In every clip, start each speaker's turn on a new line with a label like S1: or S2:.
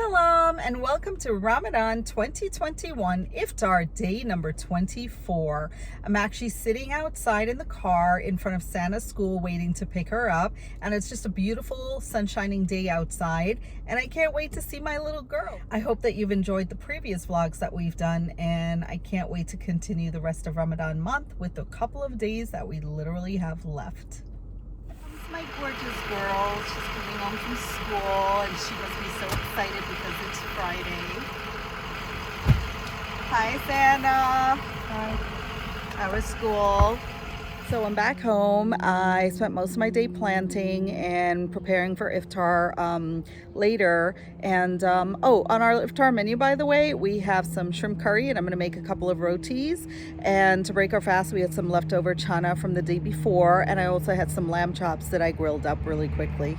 S1: Salam and welcome to Ramadan 2021 Iftar day number 24. I'm actually sitting outside in the car in front of Sana's school waiting to pick her up, and it's just a beautiful sunshining day outside and I can't wait to see my little girl. I hope that you've enjoyed the previous vlogs that we've done, and I can't wait to continue the rest of Ramadan month with a couple of days that we literally have left. My gorgeous girl, she's coming home from school and she must be so excited because it's Friday. Hi Santa. Hi. How was school? So I'm back home. I spent most of my day planting and preparing for Iftar later. And on our Iftar menu, by the way, we have some shrimp curry and I'm going to make a couple of rotis. And to break our fast, we had some leftover chana from the day before. And I also had some lamb chops that I grilled up really quickly.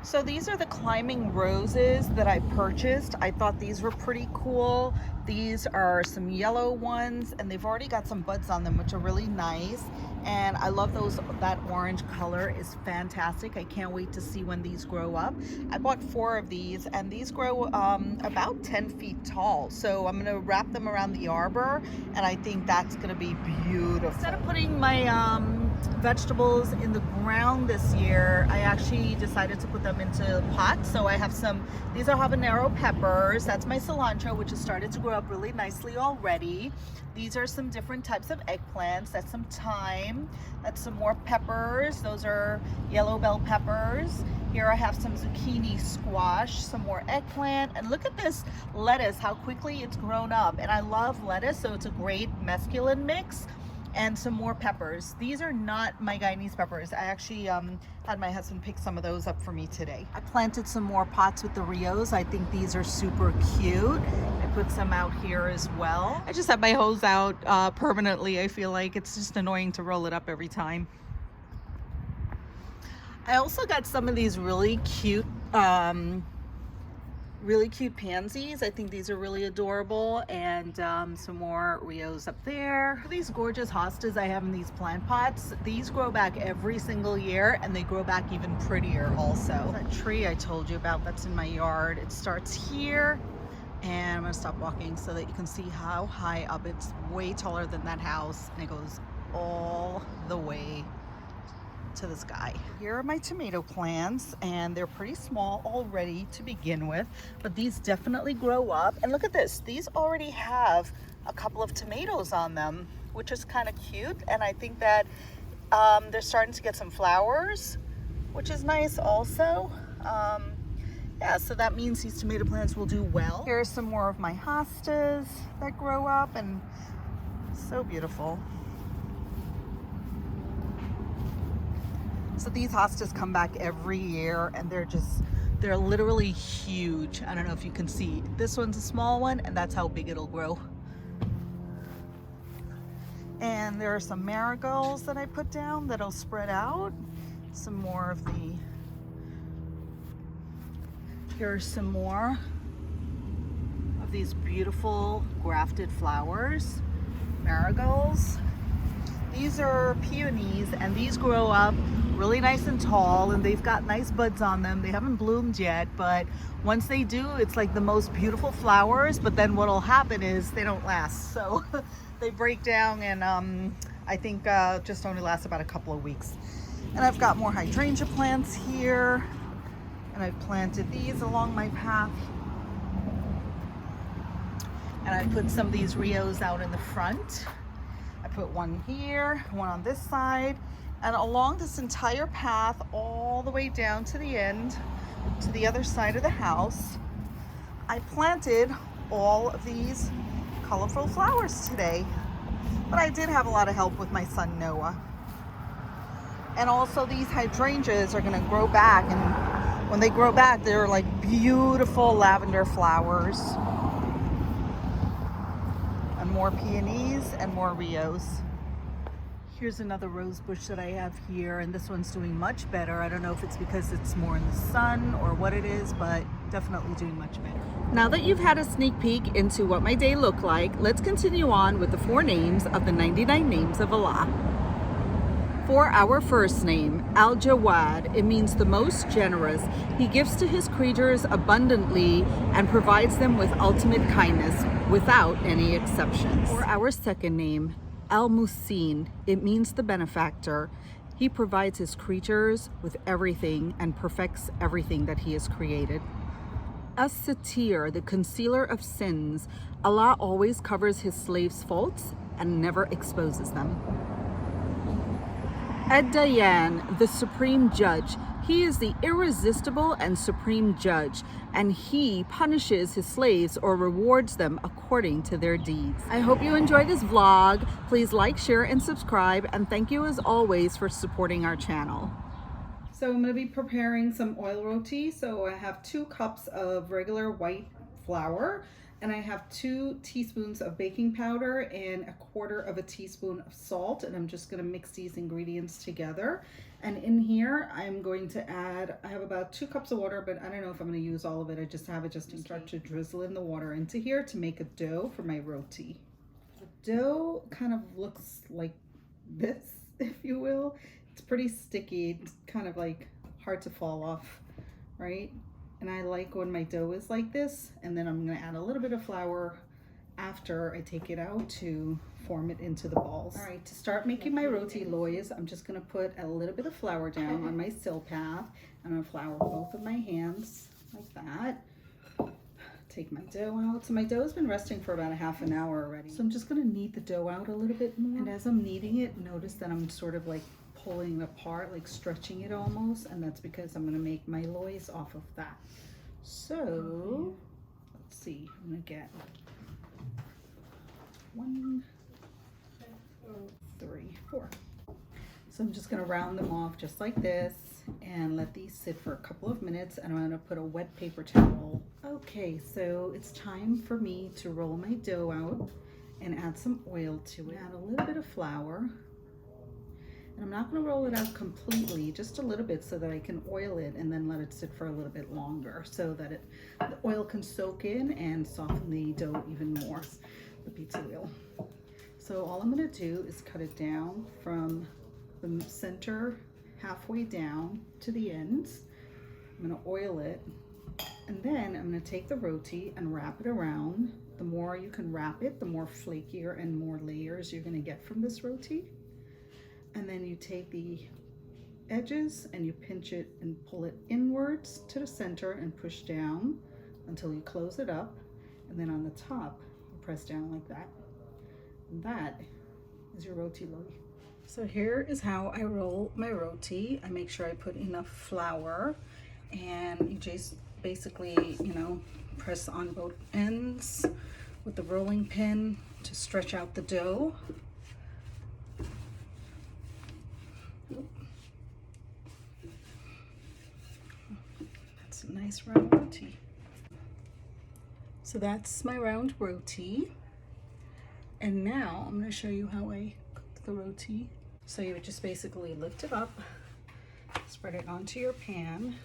S1: So these are the climbing roses that I purchased. I thought these were pretty cool. These are some yellow ones and they've already got some buds on them, which are really nice. And I love those. That orange color is fantastic. I can't wait to see when these grow up. I bought 4 of these and these grow about 10 feet tall. So I'm gonna wrap them around the arbor and I think that's gonna be beautiful. Instead of putting my vegetables in the ground this year, I actually decided to put them into pots. So I have these are habanero peppers. That's my cilantro, which has started to grow up really nicely already. These are some different types of eggplants. That's some thyme. That's some more peppers. Those are yellow bell peppers. Here I have some zucchini squash, some more eggplant, and look at this lettuce, how quickly it's grown up. And I love lettuce, so it's a great mesclun mix. And some more peppers. These are not my Guyanese peppers. I actually had my husband pick some of those up for me today. I planted some more pots with the Rios. I think these are super cute. I put some out here as well. I just have my hose out permanently. I feel like it's just annoying to roll it up every time. I also got some of these really cute pansies. I think these are really adorable, and some more Rios up there. These gorgeous hostas I have in these plant pots, these grow back every single year and they grow back even prettier also. That tree I told you about that's in my yard, it starts here, and I'm gonna stop walking so that you can see how high up. It's way taller than that house and it goes all the way to the sky. Here are my tomato plants and they're pretty small already to begin with, but these definitely grow up. And look at this, these already have a couple of tomatoes on them, which is kind of cute. And I think that they're starting to get some flowers, which is nice also. Yeah, so that means these tomato plants will do well. Here's some more of my hostas that grow up and so beautiful. So these hostas come back every year and they're literally huge. I don't know if you can see. This one's a small one and that's how big it'll grow. And there are some marigolds that I put down that'll spread out. Some more of the, here's some more of these beautiful grafted flowers, marigolds. These are peonies and these grow up really nice and tall and they've got nice buds on them. They haven't bloomed yet, but once they do, it's like the most beautiful flowers. But then what'll happen is they don't last. So they break down and I think just only last about a couple of weeks. And I've got more hydrangea plants here and I've planted these along my path. And I put some of these Rios out in the front. I put one here, one on this side, and along this entire path all the way down to the end, to the other side of the house, I planted all of these colorful flowers today. But I did have a lot of help with my son Noah. And also these hydrangeas are gonna grow back, and when they grow back, they're like beautiful lavender flowers. More peonies and more Rios. Here's another rose bush that I have here, and this one's doing much better. I don't know if it's because it's more in the sun or what it is, but definitely doing much better. Now that you've had a sneak peek into what my day looked like, let's continue on with the 4 names of the 99 names of Allah. For our first name, Al-Jawad, it means the most generous. He gives to his creatures abundantly and provides them with ultimate kindness without any exceptions. For our second name, Al-Musin, it means the benefactor. He provides his creatures with everything and perfects everything that he has created. As-Satir, the concealer of sins, Allah always covers his slaves' faults and never exposes them. Ad-Dayan, the supreme judge. He is the irresistible and supreme judge, and he punishes his slaves or rewards them according to their deeds. I hope you enjoyed this vlog. Please like, share, and subscribe, and thank you as always for supporting our channel. So I'm going to be preparing some oil roti. So I have 2 cups of regular white flour, and I have 2 teaspoons of baking powder and 1/4 teaspoon of salt, and I'm just going to mix these ingredients together. And in here I'm going to add, I have about 2 cups of water, but I don't know if I'm going to use all of it. I just have it just to start to drizzle in the water into here to make a dough for my roti. The dough kind of looks like this, if you will. It's pretty sticky. It's kind of like hard to fall off, right? And I like when my dough is like this, and then I'm going to add a little bit of flour after I take it out to form it into the balls. All right, to start making my roti loaves, I'm just going to put a little bit of flour down on my sill path. I'm going to flour both of my hands like that. Take my dough out. So my dough has been resting for about a half an hour already. So I'm just going to knead the dough out a little bit more. And as I'm kneading it, notice that I'm sort of like pulling it apart, like stretching it almost, and that's because I'm going to make my loaves off of that. So let's see, I'm going to get 1, 2, 3, 4. So I'm just going to round them off just like this and let these sit for a couple of minutes, and I'm going to put a wet paper towel. Okay, so it's time for me to roll my dough out and add some oil to it. Add a little bit of flour. And I'm not going to roll it out completely, just a little bit so that I can oil it and then let it sit for a little bit longer so that the oil can soak in and soften the dough even more, the pizza oil. So all I'm going to do is cut it down from the center halfway down to the ends. I'm going to oil it, and then I'm going to take the roti and wrap it around. The more you can wrap it, the more flakier and more layers you're going to get from this roti. And then you take the edges and you pinch it and pull it inwards to the center and push down until you close it up. And then on the top, you press down like that. And that is your roti loaf. So here is how I roll my roti. I make sure I put enough flour, and you just basically, you know, press on both ends with the rolling pin to stretch out the dough. That's a nice round roti. So that's my round roti. And now I'm going to show you how I cook the roti. So you would just basically lift it up, spread it onto your pan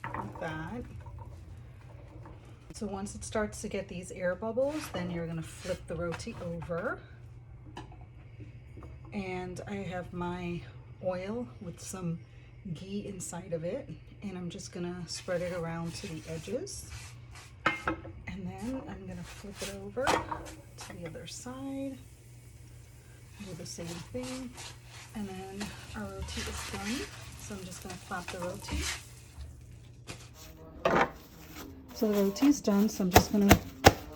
S1: like that. So once it starts to get these air bubbles, then you're going to flip the roti over. And I have my oil with some ghee inside of it, and I'm just gonna spread it around to the edges, and then I'm gonna flip it over to the other side, do the same thing, and then our roti is done. So I'm just gonna flap the roti. So the roti's done, so I'm just gonna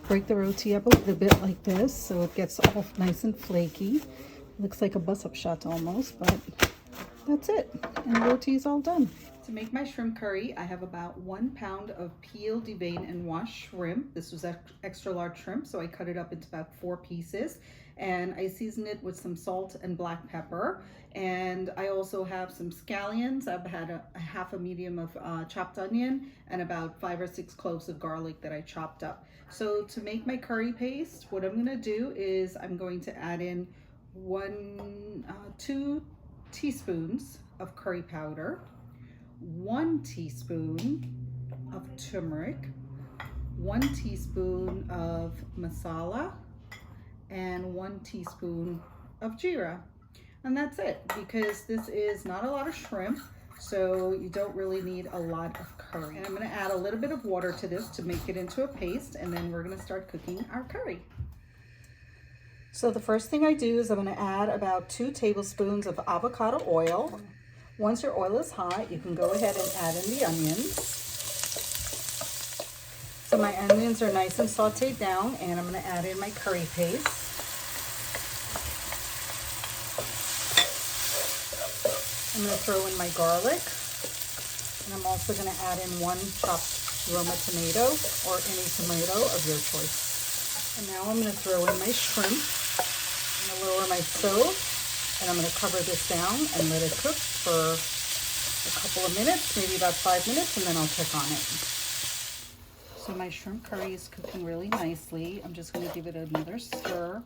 S1: break the roti up a little bit like this so it gets all nice and flaky. Looks like a bus-up shot almost, but that's it, and the roti is all done. To make my shrimp curry, I have about 1 pound of peeled, deveined, and washed shrimp. This was extra large shrimp, so I cut it up into about 4 pieces, and I seasoned it with some salt and black pepper. And I also have some scallions. I've had a half a medium of chopped onion and about 5 or 6 cloves of garlic that I chopped up. So to make my curry paste, what I'm gonna do is I'm going to add in 2 teaspoons of curry powder, 1 teaspoon of turmeric, 1 teaspoon of masala, and 1 teaspoon of jeera. And that's it, because this is not a lot of shrimp, so you don't really need a lot of curry. And I'm gonna add a little bit of water to this to make it into a paste, and then we're gonna start cooking our curry. So the first thing I do is I'm gonna add about 2 tablespoons of avocado oil. Once your oil is hot, you can go ahead and add in the onions. So my onions are nice and sauteed down, and I'm gonna add in my curry paste. I'm going to throw in my garlic, and I'm also going to add in 1 chopped Roma tomato, or any tomato of your choice. And now I'm going to throw in my shrimp. I'm going to lower my stove, and I'm going to cover this down and let it cook for a couple of minutes, maybe about 5 minutes, and then I'll check on it. So my shrimp curry is cooking really nicely. I'm just going to give it another stir.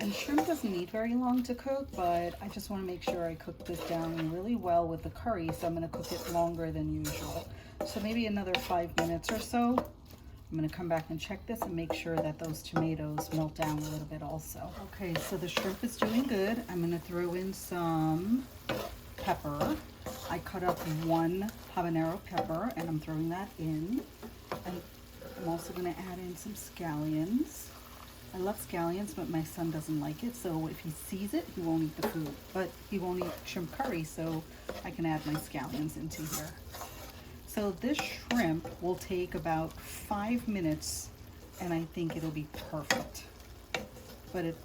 S1: And shrimp doesn't need very long to cook, but I just want to make sure I cook this down really well with the curry, so I'm going to cook it longer than usual. So maybe another 5 minutes or so. I'm going to come back and check this and make sure that those tomatoes melt down a little bit also. Okay, so the shrimp is doing good. I'm going to throw in some pepper. I cut up 1 habanero pepper, and I'm throwing that in. And I'm also going to add in some scallions. I love scallions, but my son doesn't like it, so if he sees it, he won't eat the food. But he won't eat shrimp curry, so I can add my scallions into here. So this shrimp will take about 5 minutes, and I think it'll be perfect. But it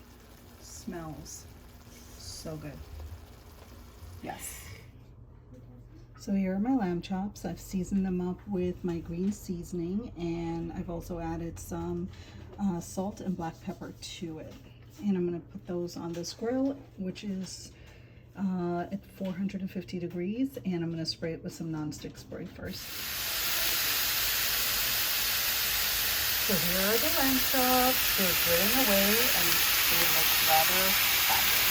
S1: smells so good. Yes. So here are my lamb chops. I've seasoned them up with my green seasoning, and I've also added some salt and black pepper to it. And I'm going to put those on this grill, which is at 450 degrees, and I'm going to spray it with some nonstick spray first. So here are the lamb chops. They're grilling away, and they look rather fabulous.